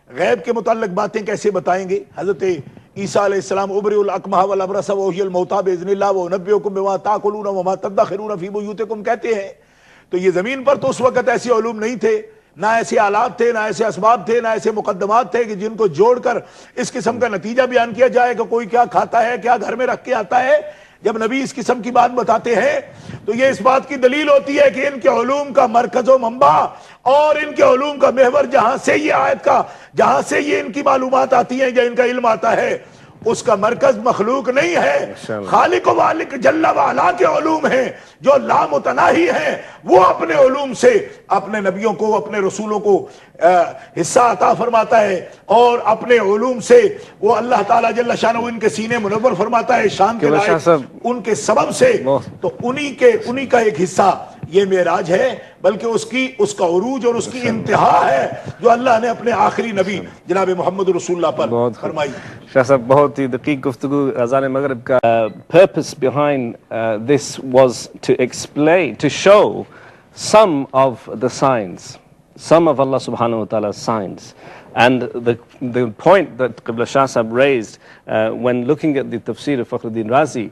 غیب کے متعلق باتیں کیسے بتائیں گے؟ حضرت عیسیٰ علیہ السلام ابری الاکمہ والابرص واحیی الموتیٰ باذن اللہ وانبئکم بما تاکلون وما تدخرون فی بیوتکم کہتے ہیں. تو یہ زمین پر تو اس وقت ایسے علوم نہیں تھے، نہ ایسے آلات تھے، نہ ایسے اسباب تھے، نہ ایسے مقدمات تھے کہ جن کو جوڑ کر اس قسم کا نتیجہ بیان کیا جائے کہ کوئی کیا کھاتا ہے، کیا گھر میں رکھ کے آتا ہے. جب نبی اس قسم کی بات بتاتے ہیں تو یہ اس بات کی دلیل ہوتی ہے کہ ان کے علوم کا مرکز و منبع اور ان کے علوم کا محور جہاں سے یہ آیت کا، جہاں سے یہ ان کی معلومات آتی ہیں یا ان کا علم آتا ہے، اس کا مرکز مخلوق نہیں ہے، خالق و والق جل وعلا کے علوم ہیں جو لامتناہی ہیں. وہ اپنے علوم سے اپنے نبیوں کو، اپنے رسولوں کو حصہ عطا فرماتا ہے، اور اپنے علوم سے وہ اللہ تعالیٰ جل شانہ ان کے سینے منور فرماتا ہے شان کے لائق ان کے سبب سے. تو انہی کا ایک حصہ یہ معراج ہے، بلکہ اس کا عروج اور اس کی انتہا ہے جو اللہ نے اپنے آخری نبی جناب محمد رسول اللہ پر فرمائی. شاہ صاحب بہت ہی دقیق گفتگو اذان مغرب کا. Purpose behind this was to explain, to show some of the signs, some of Allah subhanahu wa ta'ala's signs. And the point that Qibla Shah Sahib raised when looking at the tafsir of Fakhruddin Razi,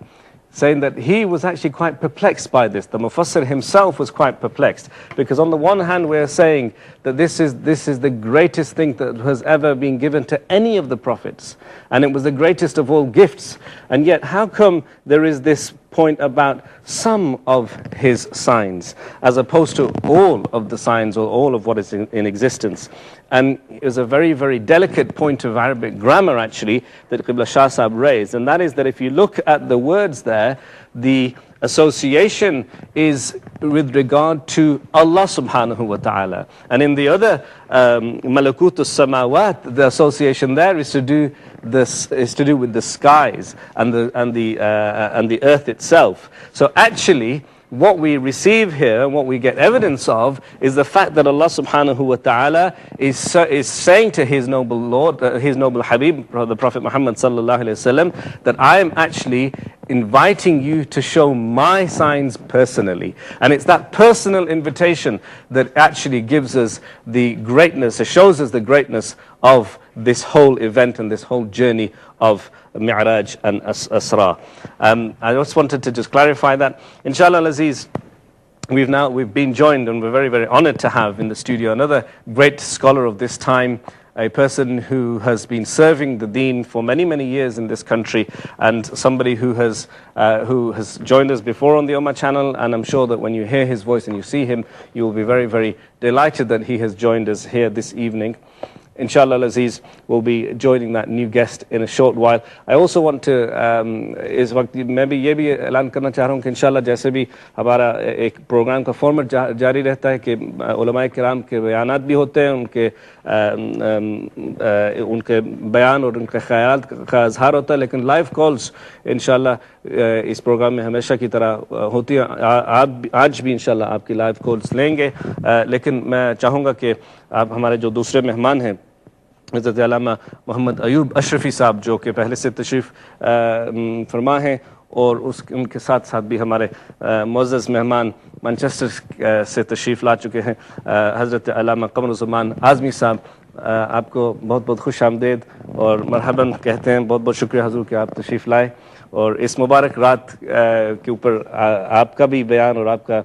saying that he was actually quite perplexed by this. The Mufassir himself was quite perplexed, because on the one hand we're saying that this is the greatest thing that has ever been given to any of the prophets, and it was the greatest of all gifts, and yet how come there is this point about some of his signs as opposed to all of the signs or all of what is in existence? And it was a very, very delicate point of Arabic grammar actually that Qibla Shah Sahib raised, and that is that if you look at the words there, the association is with regard to Allah subhanahu wa ta'ala, and in the other Malakut as-Samawat, the association there is to do with the skies and the earth itself. So actually what we receive here, what we get evidence of, is the fact that Allah subhanahu wa ta'ala is saying to his noble Lord, his noble Habib, the Prophet Muhammad sallallahu alayhi wasallam, that I am actually inviting you to show my signs personally. And it's that personal invitation that actually gives us the greatness, it shows us the greatness of this whole event and this whole journey of Mi'raj and Asra. I just wanted to just clarify that. Inshallah al-Aziz, we've been joined, and we're very, very honored to have in the studio another great scholar of this time, a person who has been serving the deen for many, many years in this country, and somebody who has joined us before on the Ummah channel, and I'm sure that when you hear his voice and you see him, you will be very, very delighted that he has joined us here this evening. Inshallah al-Aziz will be joining that new guest in a short while. I also want to اس وقت میں بھی یہ بھی اعلان کرنا چاہ رہا ہوں کہ انشاءاللہ جیسے بھی ہمارا ایک پروگرام کا فارمیٹ جاری رہتا ہے کہ علماء کرام کے بیانات بھی ہوتے ہیں، ان کے بیان اور ان کے خیالات کا اظہار ہوتا ہے، لیکن لائیو کالز انشاءاللہ اس پروگرام میں ہمیشہ کی طرح ہوتی ہیں. آج بھی انشاءاللہ آپ کی لائیو کالز لیں گے، لیکن میں چاہوں گا کہ آپ ہمارے جو دوسرے مہمان ہیں حضرت علامہ محمد ایوب اشرفی صاحب، جو کہ پہلے سے تشریف فرما ہیں، اور ان کے ساتھ ساتھ بھی ہمارے معزز مہمان مانچسٹر سے تشریف لا چکے ہیں حضرت علامہ قمر الزمان اعظمی صاحب. آپ کو بہت بہت خوش آمدید اور مرحباً کہتے ہیں. بہت بہت شکریہ حضور کہ آپ تشریف لائے، اور اس مبارک رات کے اوپر آپ کا بھی بیان اور آپ کا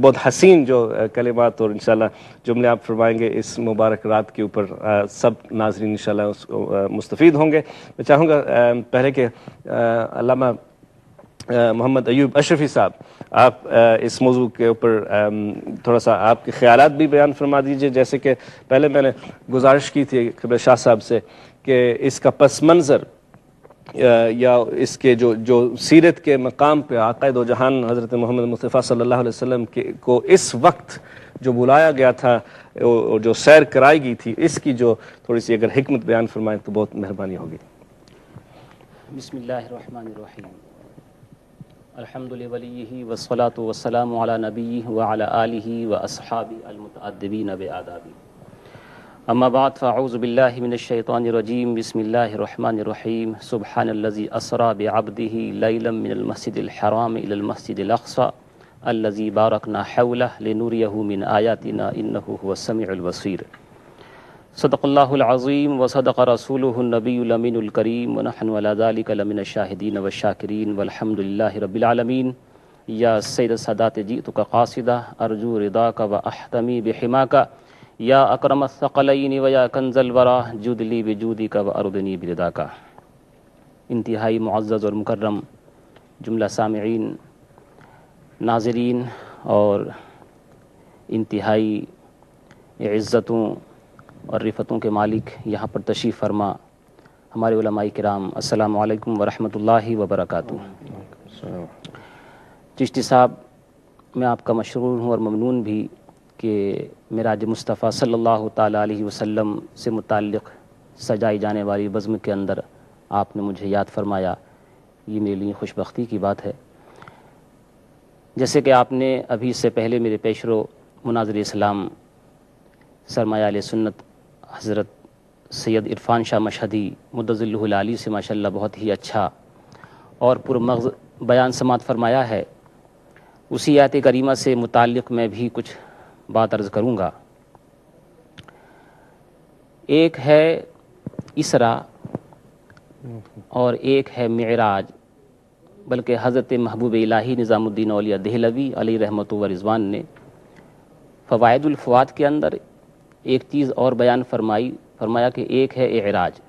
بہت حسین جو کلمات اور انشاءاللہ جملے آپ فرمائیں گے اس مبارک رات کے اوپر، سب ناظرین انشاءاللہ اس کو مستفید ہوں گے. میں چاہوں گا پہلے کہ علامہ محمد ایوب اشرفی صاحب آپ اس موضوع کے اوپر تھوڑا سا آپ کے خیالات بھی بیان فرما دیجئے. جیسے کہ پہلے میں نے گزارش کی تھی قبلہ شاہ صاحب سے کہ اس کا پس منظر یا اس کے جو سیرت کے مقام پہ آقا دو جہان حضرت محمد مصطفیٰ صلی اللہ علیہ وسلم کو اس وقت جو بلایا گیا تھا اور جو سیر کرائی گئی تھی، اس کی جو تھوڑی سی اگر حکمت بیان فرمائیں تو بہت مہربانی ہوگی. بسم اللہ الرحمن الرحیم. الحمد لولیہ والصلاة والسلام علی نبیہ وعلی آلہ واصحابہ المتعدبین بآدابہ. اما بعد فاعوذ باللہ من الشیطان الرجیم. بسم اللہ الرحمن الرحیم. سبحان الذی اسری بعبدہ لیلا من المسجد الحرام الی المسجد الاقصی الذی بارکنا حولہ لنریہ من آیاتنا انہ هو السمیع البصیر۔ صدق اللہ العظیم وصدق رسولہ النبی الامین الکریم ونحن علی ذلک لمن الشاہدین والشاکرین والحمد للہ رب العالمین۔ یا سید السادات جئتک قاصدہ ارجو رضاک واحتمی بحماک یا اکرم الثقلین ویا کنز الورا جد لی بجودک واردنی برضاک۔ انتہائی معزز اور مکرم جملہ سامعین، ناظرین اور انتہائی عزتوں اور رفتوں کے مالک یہاں پر تشریف فرما ہمارے علماء کرام، السلام علیکم ورحمۃ اللہ وبرکاتہ۔ چشتی صاحب، میں آپ کا مشرور ہوں اور ممنون بھی کہ معراج مصطفیٰ صلی اللہ تعالیٰ علیہ وسلم سے متعلق سجائی جانے والی بزم کے اندر آپ نے مجھے یاد فرمایا، یہ میرے لیے خوش بختی کی بات ہے۔ جیسے کہ آپ نے ابھی اس سے پہلے میرے پیشرو مناظر اسلام سرمایہ علیہ سنت حضرت سید عرفان شاہ مشہدی مدظ اللہ العالی سے ماشاءاللہ بہت ہی اچھا اور پرمغز بیان سماعت فرمایا ہے، اسی آیت کریمہ سے متعلق میں بھی کچھ بات عرض کروں گا۔ ایک ہے اسرا اور ایک ہے معراج، بلکہ حضرت محبوب الہی نظام الدین اولیاء دہلوی علیہ رحمۃ و رضوان نے فوائد الفوات کے اندر ایک چیز اور بیان فرمایا کہ ایک ہے اعراج۔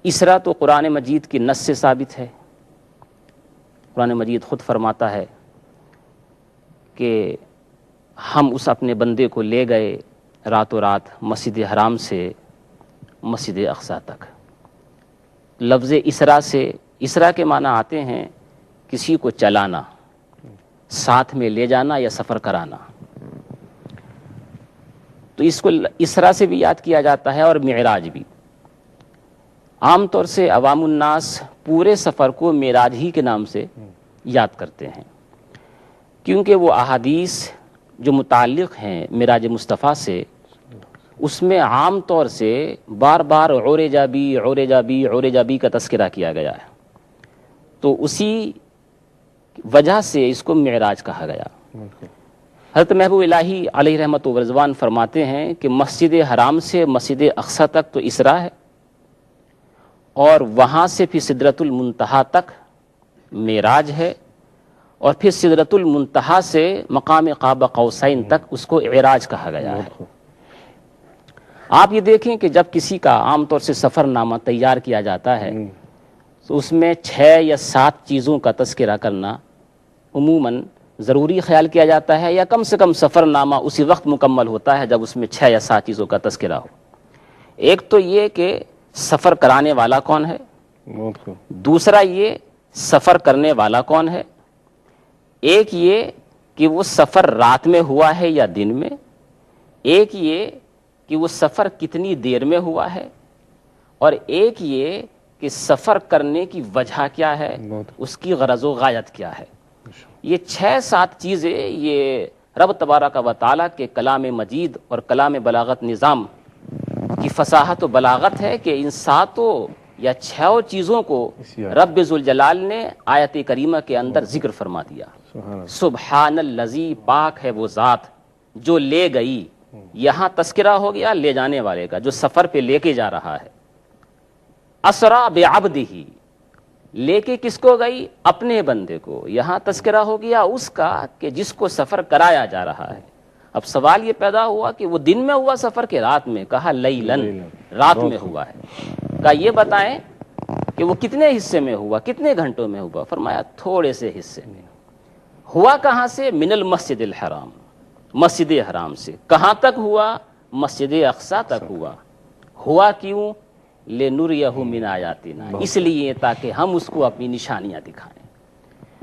اسرا تو قرآن مجید کی نص سے ثابت ہے، قرآن مجید خود فرماتا ہے کہ ہم اس اپنے بندے کو لے گئے راتوں رات مسجد حرام سے مسجد اقصی تک۔ لفظ اسرا سے، اسرا کے معنی آتے ہیں کسی کو چلانا، ساتھ میں لے جانا یا سفر کرانا، تو اس کو اسرا سے بھی یاد کیا جاتا ہے اور معراج بھی۔ عام طور سے عوام الناس پورے سفر کو معراج ہی کے نام سے یاد کرتے ہیں، کیونکہ وہ احادیث جو متعلق ہیں معراج مصطفیٰ سے، اس میں عام طور سے بار بار عرج بی عرج بی عرج بی کا تذکرہ کیا گیا ہے، تو اسی وجہ سے اس کو معراج کہا گیا۔ حضرت محبوب الہی علیہ رحمۃ و رضوان فرماتے ہیں کہ مسجد حرام سے مسجد اقصی تک تو اسرا ہے، اور وہاں سے پھر سدرۃ المنتہا تک معراج ہے، اور پھر سدرۃ المنتہا سے مقام قاب قوسین تک اس کو اعراج کہا گیا ہے۔ آپ یہ دیکھیں کہ جب کسی کا عام طور سے سفر نامہ تیار کیا جاتا ہے تو اس میں 6 یا 7 چیزوں کا تذکرہ کرنا عموماً ضروری خیال کیا جاتا ہے، یا کم سے کم سفر نامہ اسی وقت مکمل ہوتا ہے جب اس میں 6 یا 7 چیزوں کا تذکرہ ہو۔ ایک تو یہ کہ سفر کرانے والا کون ہے، دوسرا یہ سفر کرنے والا کون ہے، ایک یہ کہ وہ سفر رات میں ہوا ہے یا دن میں، ایک یہ کہ وہ سفر کتنی دیر میں ہوا ہے، اور ایک یہ کہ سفر کرنے کی وجہ کیا ہے، اس کی غرض و غایت کیا ہے۔ یہ 6-7 چیزیں یہ رب تبارک و تعالیٰ کے کلام مجید اور کلام بلاغت نظام کی فصاحت و بلاغت ہے کہ ان 7 یا 6 چیزوں کو رب ذوالجلال نے آیت کریمہ کے اندر ذکر فرما دیا۔ سبحان الذی، پاک ہے وہ ذات جو لے گئی، یہاں تذکرہ ہو گیا لے جانے والے کا جو سفر پہ لے کے جا رہا ہے۔ اسرا بعبدہ، لے کے کس کو گئی، اپنے بندے کو، یہاں تذکرہ ہو گیا اس کا کہ جس کو سفر کرایا جا رہا ہے۔ اب سوال یہ پیدا ہوا کہ وہ دن میں ہوا سفر کے رات میں، کہا لیلن، رات میں ہوا ہے۔ کہا یہ بتائیں کہ وہ کتنے حصے میں ہوا، کتنے گھنٹوں میں ہوا، فرمایا تھوڑے سے حصے میں ہوا۔ کہاں سے، من المسجد الحرام، مسجد حرام سے۔ کہاں تک ہوا، مسجد اقصی تک ہوا کیوں، لنریہ من آیاتنا، اس لیے تاکہ ہم اس کو اپنی نشانیاں دکھائیں۔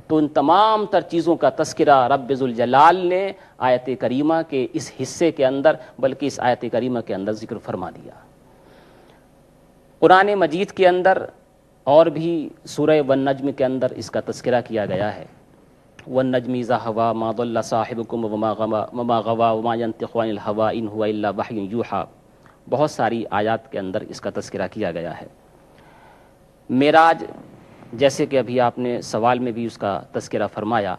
تو ان تمام تر چیزوں کا تذکرہ رب ذوالجلال نے آیت کریمہ کے اس حصے کے اندر، بلکہ اس آیت کریمہ کے اندر ذکر فرما دیا۔ قرآن مجید کے اندر اور بھی سورہ والنجم کے اندر اس کا تذکرہ کیا گیا ہے۔ والنجم اذا ہوا ما ضل صاحبکم وما غوا وما ينطق عن الهوى ان هو الا وحی یوحی، بہت ساری آیات کے اندر اس کا تذکرہ کیا گیا ہے۔ معراج جیسے کہ ابھی آپ نے سوال میں بھی اس کا تذکرہ فرمایا،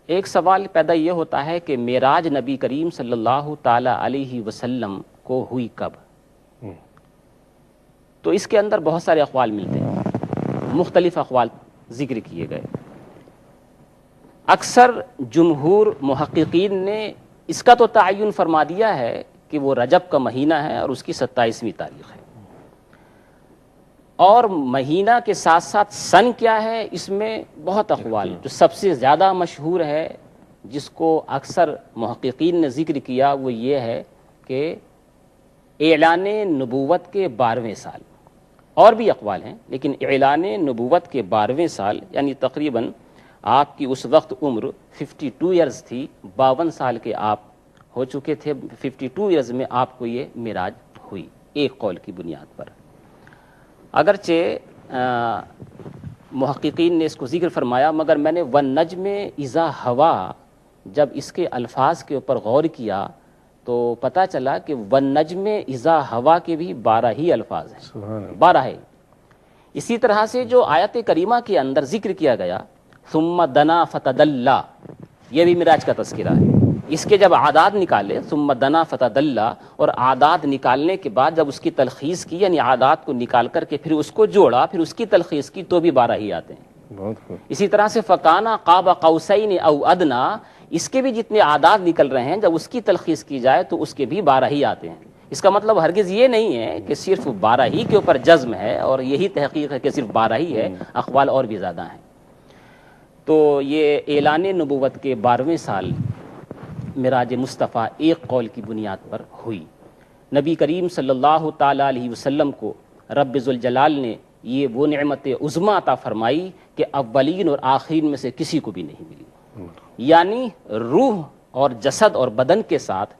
ایک سوال پیدا یہ ہوتا ہے کہ معراج نبی کریم صلی اللہ تعالی علیہ وسلم کو ہوئی کب؟ تو اس کے اندر بہت سارے اقوال ملتے ہیں، مختلف اقوال ذکر کیے گئے۔ اکثر جمہور محققین نے اس کا تو تعین فرما دیا ہے کہ وہ رجب کا مہینہ ہے اور اس کی 27ویں تاریخ ہے، اور مہینہ کے ساتھ ساتھ سن کیا ہے اس میں بہت اقوال، جو سب سے زیادہ مشہور ہے جس کو اکثر محققین نے ذکر کیا وہ یہ ہے کہ اعلان نبوت کے 12ویں سال، اور بھی اقوال ہیں لیکن اعلان نبوت کے 12ویں سال، یعنی تقریباً آپ کی اس وقت عمر 52 ایئرز تھی، 52 سال کے آپ ہو چکے تھے، 52 ایئرز میں آپ کو یہ معراج ہوئی، ایک قول کی بنیاد پر۔ اگرچہ محققین نے اس کو ذکر فرمایا، مگر میں نے والنجم اذا ہوا جب اس کے الفاظ کے اوپر غور کیا تو پتہ چلا کہ والنجم اذا ہوا کے بھی 12 ہی الفاظ ہیں، 12 ہے۔ اسی طرح سے جو آیت کریمہ کے اندر ذکر کیا گیا ثم دنا فتدلی، یہ بھی معراج کا تذکرہ ہے۔ اس کے جب اعداد نکالے ثم دنا فتدلی، اور اعداد نکالنے کے بعد جب اس کی تلخیص کی، یعنی اعداد کو نکال کر کے پھر اس کو جوڑا، پھر اس کی تلخیص کی، تو بھی 12 ہی آتے ہیں۔ بہت خوب۔ اسی طرح سے فکانا قاب قوسین او ادنا، اس کے بھی جتنے اعداد نکل رہے ہیں جب اس کی تلخیص کی جائے تو اس کے بھی 12 ہی آتے ہیں۔ اس کا مطلب ہرگز یہ نہیں ہے کہ صرف 12 ہی کے اوپر جزم ہے اور یہی تحقیق ہے کہ صرف 12 ہی ہے، اقوال اور بھی زیادہ ہیں۔ تو یہ اعلان نبوت کے 12ویں سال معراج مصطفیٰ ایک قول کی بنیاد پر ہوئی۔ نبی کریم صلی اللہ تعالی علیہ وسلم کو رب ذوالجلال نے یہ وہ نعمت عظمیٰ عطا فرمائی کہ اولین اور آخرین میں سے کسی کو بھی نہیں ملی، یعنی روح اور جسد اور بدن کے ساتھ